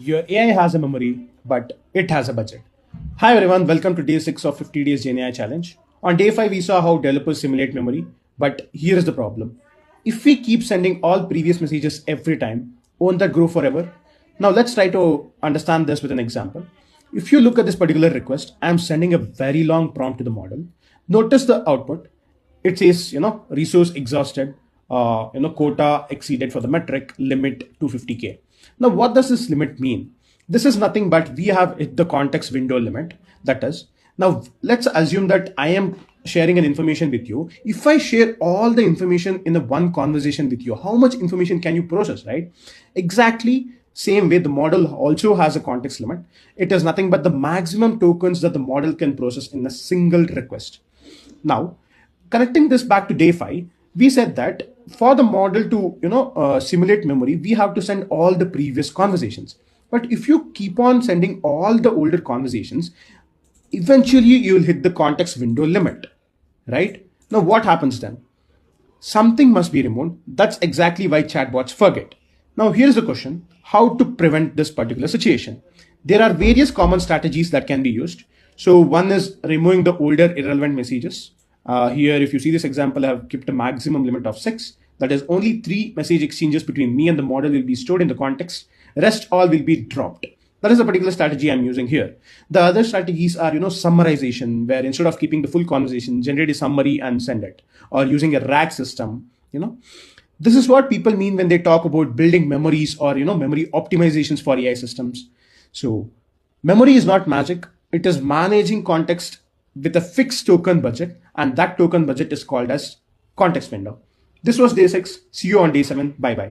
Your AI has a memory, but it has a budget. Hi everyone, welcome to day 6 of 50 days GenAI challenge. On day 5, we saw how developers simulate memory, but here is the problem. If we keep sending all previous messages every time, won't that grow forever? Now let's try to understand this with an example. If you look at this particular request, I'm sending a very long prompt to the model. Notice the output. It says, resource exhausted, quota exceeded for the metric, limit 250K. Now, what does this limit mean? This is nothing but we have the context window limit. That is, now let's assume that I am sharing an information with you. If I share all the information in a one conversation with you, how much information can you process, right? Exactly same way, the model also has a context limit. It is nothing but the maximum tokens that the model can process in a single request. Now, connecting this back to day 5, we said that for the model to simulate memory, we have to send all the previous conversations. But if you keep on sending all the older conversations, eventually you'll hit the context window limit, right? Now what happens then? Something must be removed. That's exactly why chatbots forget. Now here's the question: how to prevent this particular situation? There are various common strategies that can be used. So one is removing the older irrelevant messages. Here, if you see this example, I have kept a maximum limit of 6. That is, only 3 message exchanges between me and the model will be stored in the context. Rest all will be dropped. That is a particular strategy I'm using here. The other strategies are, summarization, where instead of keeping the full conversation, generate a summary and send it, or using a RAG system. This is what people mean when they talk about building memories or, memory optimizations for AI systems. So memory is not magic. It is managing context with a fixed token budget, and that token budget is called as context window. This was day 6. See you on day 7. Bye bye.